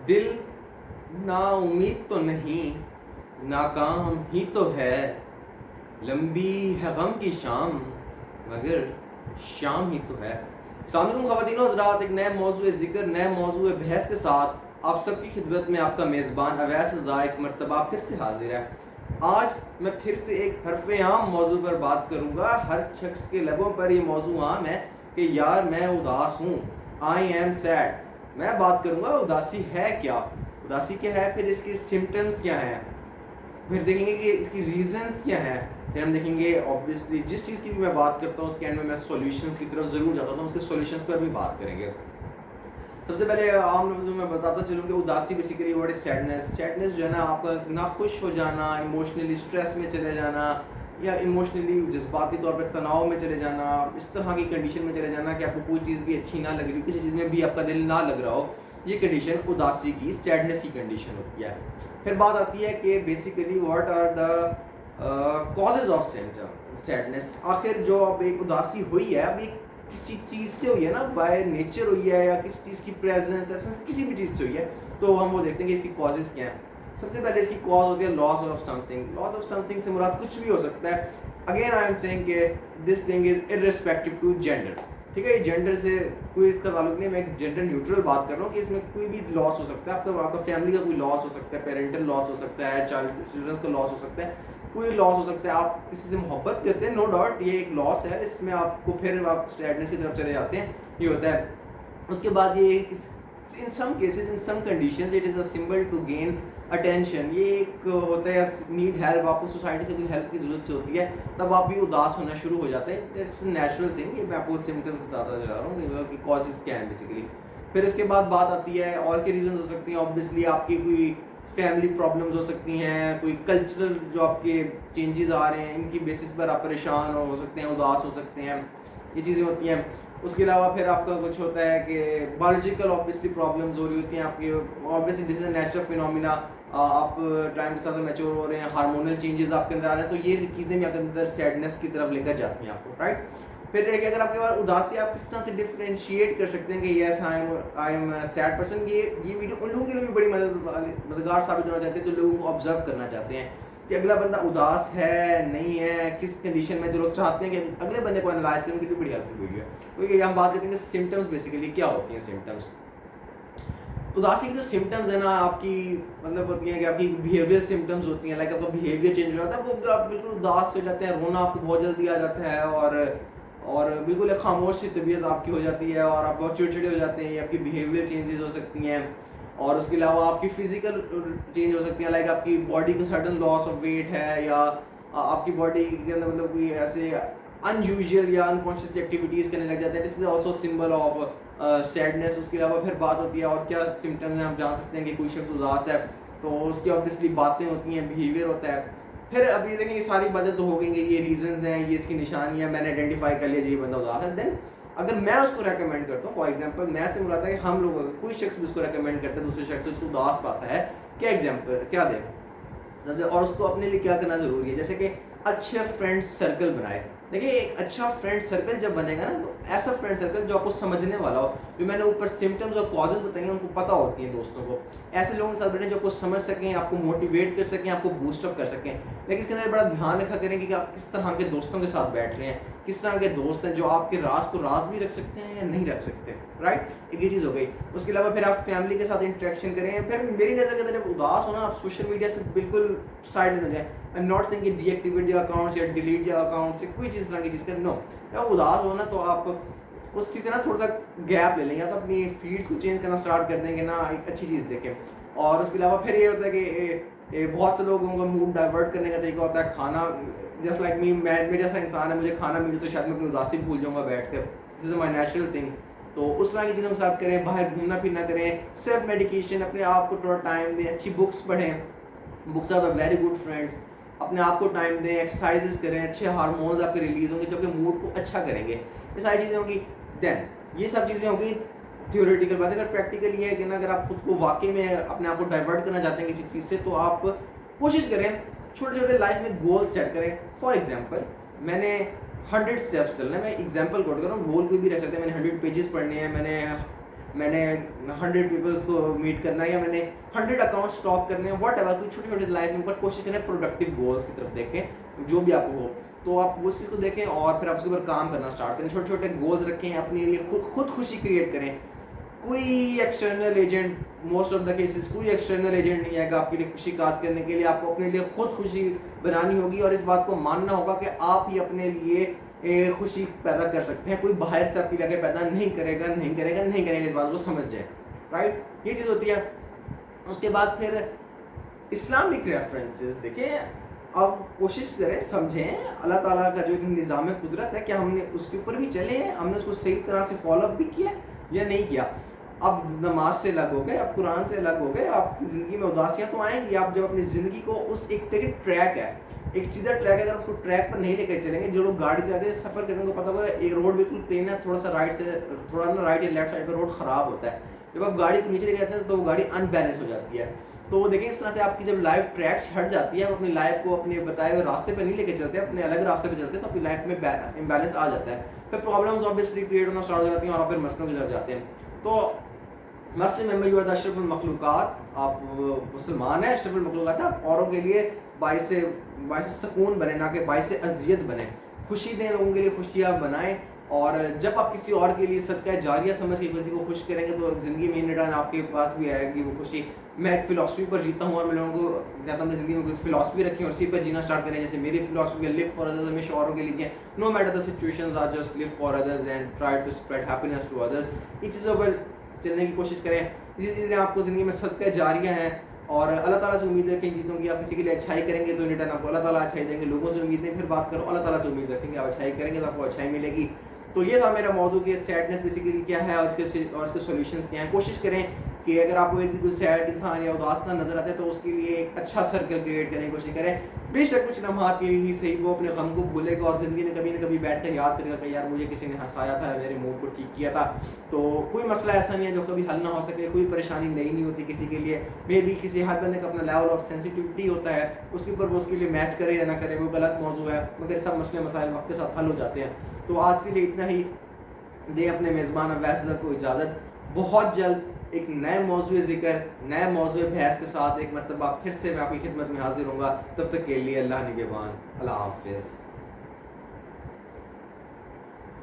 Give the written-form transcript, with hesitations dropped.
दिल ना उम्मीद तो नहीं, नाकाम ही तो है, लंबी है गम की शाम मगर शाम ही तो है। अस्सलाम वालेकुम ख़वातीन व हज़रात, एक नए मौजूए ज़िक्र, नए मौजूए बहस के साथ आप सबकी खिदमत में आपका मेज़बान अवैस रज़ा एक मरतबा फिर से हाजिर है। आज मैं फिर से एक हरफ़ आम मौजू पर बात करूँगा। हर शख्स के लबों पर ये मौजू आम है कि यार मैं उदास हूँ, आई एम सैड। मैं बात करूँगा उदासी है क्या, उदासी क्या है, फिर इसके सिम्टम्स क्या हैं, फिर देखेंगे कि इसकी रीजंस क्या हैं, फिर हम देखेंगे ऑब्वियसली जिस चीज़ की भी मैं बात करता हूँ उसके एंड में मैं सॉल्यूशंस की तरफ ज़रूर जाता हूँ, उसके सॉल्यूशंस पर भी बात करेंगे। सबसे पहले आम लफ्ज़ों में बताता चलूँ कि उदासी basically word is sadness. Sadness जो है ना, आपका ना खुश हो जाना, इमोशनली स्ट्रेस में चले जाना या इमोशनली जज्बाती तौर पर तनाव में चले जाना, इस तरह की कंडीशन में चले जाना कि आपको कोई चीज़ भी अच्छी ना लग रही हो, किसी चीज़ में भी आपका दिल ना लग रहा हो, ये कंडीशन उदासी की, सैडनेस की कंडीशन होती है। फिर बात आती है कि basically what are the causes of sadness. आखिर जो अब एक उदासी हुई है, अब एक किसी चीज़ से हुई है ना, बाय नेचर हुई है या किसी चीज़ की प्रेजेंस एब्सेंस किसी भी चीज़ से हुई है, तो हम वो देखते हैं कि इसकी कॉजेज क्या हैं। सबसे पहले इसकी कॉज होती है loss of something. Loss of something से मुराद कुछ भी हो सकता है। अगेन आई एम सेइंग कि this thing is irrespective to gender. ठीक है, ये जेंडर से कोई इसका ताल्लुक नहीं, मैं जेंडर न्यूट्रल बात कर रहा हूँ कि इसमें कोई भी लॉस हो सकता है। आपका फैमिली का कोई लॉस हो सकता है, पेरेंटल लॉस हो सकता है, चिल्ड्रंस का लॉस हो सकता है, कोई लॉस हो सकता है। आप किसी से मोहब्बत करते हैं, नो डाउट ये एक लॉस है, इसमें आपको फिर आप सैडनेस की तरफ चले जाते हैं, ये होता है। उसके बाद ये in some cases, in some conditions it is a symbol to gain attention. ये एक होता है नीड हेल्प, आपको सोसाइटी से कोई हेल्प की ज़रूरत होती है, तब आप भी उदास होना शुरू हो जाते हैं। It's natural thing. ये मैं आपको सिम्टम्स बताता जा रहा हूँ कि कॉजेज क्या हैं बेसिकली। फिर इसके बाद बात आती है और के रीजन हो सकती हैं। ऑब्वियसली आपकी कोई फैमिली प्रॉब्लम्स हो सकती हैं, कोई कल्चरल जो आपके चेंजेस आ रहे हैं, इनकी बेसिस पर आप परेशान हो सकते हैं, उदास हो सकते हैं, ये चीज़ें होती हैं। उसके अलावा फिर आपका कुछ होता है कि बायोलॉजिकल ऑब्वियसली प्रॉब्लम्स हो रही होती हैं आपकी। Obviously this is natural phenomena, आप टाइम के साथ मैच्योर हो रहे हैं, हार्मोनल चेंजेस आपके अंदर आ रहे हैं, तो ये चीज़ें भी आपके अंदर सैडनेस की तरफ लेकर जाती हैं आपको, राइट। फिर देखिए, अगर आपके पास उदासी, आप किस तरह से डिफरेंशिएट कर सकते हैं कि yes I am sad person. ये वीडियो उन लोगों के लिए भी बड़ी मददगार साबित होना चाहते हैं जो लोगों को ऑब्जर्व करना चाहते हैं कि अगला बंदा उदास है नहीं है, किस कंडीशन में। जो लोग चाहते हैं कि अगले बंदे को एनालाइज करें, उनके लिए बड़ी हेल्पफुल वीडियो है। क्योंकि हम बात करते हैं सिम्टम्स बेसिकली क्या होती हैं। सिम्टम्स, उदासी की जो सिम्टम्स है ना आपकी, मतलब होती हैं कि आपकी बिहेवियर सिम्टम्स होती हैं। लाइक आपका बिहेवियर चेंज हो जाता है, वो आप बिल्कुल उदास हो जाते हैं, रोना आपको बहुत जल्दी आ जाता है, और बिल्कुल एक खामोश सी तबीयत आपकी हो जाती है, और आप बहुत चिड़चिड़े हो जाते हैं। आपकी बिहेवियर चेंजेस हो सकती हैं, और उसके अलावा आपकी फिजिकल चेंज हो सकती है। लाइक आपकी बॉडी का सडन लॉस ऑफ वेट है, या आपकी बॉडी के अंदर मतलब कोई ऐसे अनयूजुअल या अनकॉन्शियस एक्टिविटीज़ करने लग जाते हैं। This is also symbol of sadness. उसके अलावा फिर बात होती है और क्या सिम्टम्स हैं। हम जान सकते हैं कि कोई शख्स उदास है तो उसकी ऑब्वियसली बातें होती हैं, बिहेवियर होता है। फिर अब ये देखेंगे सारी बातें तो हो गई, ये रीजंस हैं, ये इसकी निशानियां मैंने आइडेंटिफाई कर लिया, ये बंदा उदास है। देन अगर मैं उसको रेकमेंड करता हूँ, फॉर एग्जांपल मैं से मुराद है कि हम लोग, कोई शख्स भी उसको रेकमेंड करता है, दूसरे शख्स से उसको उदास पाता है, क्या एग्जांपल क्या दें, और उसको अपने लिए क्या करना ज़रूरी है। जैसे कि अच्छे फ्रेंड्स सर्कल बनाए। देखिए, एक अच्छा फ्रेंड सर्कल जब बनेगा ना, तो ऐसा फ्रेंड सर्कल जो आपको समझने वाला हो, जो मैंने ऊपर सिम्टम्स और कॉजेज बताएंगे उनको पता होती हैं दोस्तों को, ऐसे लोगों के साथ बैठे जो आपको समझ सकें, आपको मोटिवेट कर सकें, आपको बूस्टअप कर सकें। लेकिन इसके अंदर बड़ा ध्यान रखा करें कि आप किस तरह के दोस्तों के साथ बैठ रहे हैं, किस तरह के दोस्त हैं जो आपके राज को राज भी रख सकते हैं या नहीं रख सकते, राइट। एक ये चीज़ हो गई। उसके अलावा फिर आप फैमिली के साथ इंटरेक्शन करें। फिर मेरी नज़र के अंदर जब उदास होना, आप सोशल मीडिया से बिल्कुल साइड में हो जाए। आई एम नॉट सेइंग कि डीएक्टिवेट योर अकाउंट्स या डिलीट योर अकाउंट से कोई चीज़ तरह की चीज़ कर, नो। जब उदास हो ना, तो आप उस चीज़ से ना थोड़ा सा गैप ले लेंगे, या तो अपनी फीड्स को चेंज करना स्टार्ट कर देंगे ना, एक अच्छी चीज़ देखें। और उसके अलावा फिर ये होता है कि बहुत से लोगों का मूड डाइवर्ट करने का तरीका होता है खाना। जस्ट लाइक मी, मैं जैसा इंसान है, मुझे खाना मिले तो शायद मैं अपनी उदासी भूल जाऊँगा बैठ कर, this is my natural thing. तो उस तरह की चीज़ों के साथ करें, बाहर घूमना फिरना करें, सेल्फ मेडिकेशन, अपने आप को थोड़ा टाइम दें, अच्छी बुक्स पढ़ें, books are very good friends. अपने आप को टाइम दें, एक्सरसाइजेस करें, अच्छे हार्मोन्स आपके रिलीज होंगे जो आपके मूड को अच्छा करेंगे। ये सारी चीज़ें होंगी। देन ये सब चीज़ें होंगी थ्योरेटिकल बात। अगर प्रैक्टिकल ये है कि ना, अगर आप खुद को वाकई में अपने आप को डाइवर्ट करना चाहते हैं किसी चीज़ से, तो आप कोशिश करें छोटे छोटे लाइफ में गोल सेट करें। फॉर एग्जाम्पल, मैंने 100 स्टेप्स चलना है, मैं एग्जाम्पल कोट कर रहा हूँ, गोल कोई भी रह सकता है। मैंने 100 पेजेस पढ़ने हैं, मैंने میں نے 100 پیپلس کو میٹ کرنا ہے یا میں نے 100 اکاؤنٹ اسٹاک کرنے ہیں، واٹ ایور، کوئی چھوٹی چھوٹی لائف میں اوپر کوشش کریں پروڈکٹیو گولس کی طرف دیکھیں جو بھی آپ کو ہو، تو آپ اس چیز کو دیکھیں اور پھر آپ اس کے اوپر کام کرنا اسٹارٹ کریں. چھوٹے چھوٹے گولس رکھیں، اپنے لیے خود خوشی کریٹ کریں. کوئی external agent, most of the cases کوئی ایکسٹرنل ایجنٹ نہیں ہے کہ آپ کے لیے خوشی کاز کرنے کے لیے. آپ کو اپنے لیے خود خوشی بنانی ہوگی اور اس بات کو ماننا ہوگا کہ آپ ہی اپنے لیے خوشی پیدا کر سکتے ہیں. کوئی باہر سے آپ کے لیے پیدا نہیں کرے گا اس بات کو سمجھ جائیں. رائٹ، یہ چیز ہوتی ہے. اس کے بعد پھر اسلامک ریفرنسز دیکھیں. اب کوشش کریں سمجھیں اللہ تعالیٰ کا جو ایک نظام قدرت ہے، کیا ہم نے اس کے اوپر بھی چلے ہیں، ہم نے اس کو صحیح طرح سے فالو اپ بھی کیا یا نہیں کیا. اب نماز سے الگ ہو گئے، اب قرآن سے الگ ہو گئے، آپ کی زندگی میں اداسیاں تو آئیں گی. آپ جب اپنی زندگی کو اس ایک ٹریک ہے، ایک سیدھا ٹریک ہے، اگر اس کو ٹریک پر نہیں لے کے چلیں گے، جو لوگ گاڑی چلاتے ہیں سفر کرنے کو پتہ ہوگا ایک روڈ بالکل پلین ہے، تھوڑا سا رائٹ سے تھوڑا نا رائٹ یا لیفٹ سائڈ پہ روڈ خراب ہوتا ہے. جب آپ گاڑی کو نیچے لے کے جاتے ہیں تو وہ گاڑی ان بیلنس ہو جاتی ہے. تو وہ دیکھیں اس طرح سے آپ کی جب لائف ٹریکس ہٹ جاتی ہے، آپ اپنی لائف کو اپنے بتائے ہوئے راستے پہ نہیں لے کے چلتے، اپنے الگ راستے پہ چلتے ہیں، تو اپنی لائف میں امبیلنس آ جاتا ہے. پھر پرابلمز آبویسلی کریٹ ہونا اسٹارٹ ہو جاتی ہیں اور آپ پھر مسئلوں کی طرف جاتے ہیں. تو must remember you are the اشرف المخلوقات. آپ مسلمان ہیں، اشرف المخلوقات ہیں. آپ اوروں کے لیے باعث سکون بنے، نہ کہ باعث اذیت بنے. خوشی دیں، لوگوں کے لیے خوشیاں بنائیں. اور جب آپ کسی اور کے لیے صدقہ جاریہ سمجھ کے کسی کو خوش کریں گے تو زندگی میں ان ریٹرن آپ کے پاس بھی آئے گی وہ خوشی. میں ایک فلاسفی پر جیتا ہوں اور میں لوگوں کو کہتا ہوں اپنی زندگی میں کوئی فلاسفی رکھیں اور اسی پر جینا اسٹارٹ کریں. جیسے میری فلاسفی ہے لیو فار ادرز، ہمیشہ اوروں کے لیے no matter the situations are just live for others and try to spread happiness to others. ان چیزوں پر چلنے کی کوشش کریں. یہ چیزیں آپ کو زندگی میں صدقہ جاریہ ہیں اور اللہ تعالیٰ سے امید رکھیں چیزوں کی. آپ کسی کے لیے اچھائی کریں گے تو ریٹرن آپ کو اللہ تعالیٰ اچھائی دیں گے. لوگوں سے امیدیں پھر بات کرو، اللہ تعالیٰ سے امید رکھیں گے، آپ اچھائی کریں گے تو آپ کو اچھائی ملے گی. تو یہ تھا میرا موضوع کہ سیڈنس بیسیکلی کیا ہے اور اس کے سولوشنس کیا ہیں. کوشش کریں کہ اگر آپ کو کوئی سیڈ انسان یا اداس انسان نظر آتا ہے تو اس کے لیے ایک اچھا سرکل کریٹ کرنے کی کوشش کریں. بے شک کچھ لمحات کے لیے ہی صحیح وہ اپنے غم کو بھولے گا اور زندگی میں کبھی نہ کبھی بیٹھ کر یاد کرے گا کہ یار مجھے کسی نے ہنسایا تھا، میرے موڈ کو ٹھیک کیا تھا. تو کوئی مسئلہ ایسا نہیں ہے جو کبھی حل نہ ہو سکے. کوئی پریشانی نئی نہیں ہوتی کسی کے لیے. مے بی کسی ہر بندے کا اپنا لیول آف سینسٹیوٹی ہوتا ہے، اس کے اوپر وہ اس کے لیے میچ کرے یا نہ کرے وہ غلط موضوع ہے، مگر سب مسئلے مسائل وقت کے ساتھ حل ہو جاتے ہیں. تو آج کے لیے اتنا ہی. دیں اپنے میزبان اویس کو اجازت. بہت جلد ایک نئے موضوع ذکر، نئے موضوع بحث کے ساتھ ایک مرتبہ پھر سے میں آپ کی خدمت میں حاضر ہوں گا. تب تک کے لیے اللہ نگہبان. اللہ حافظ.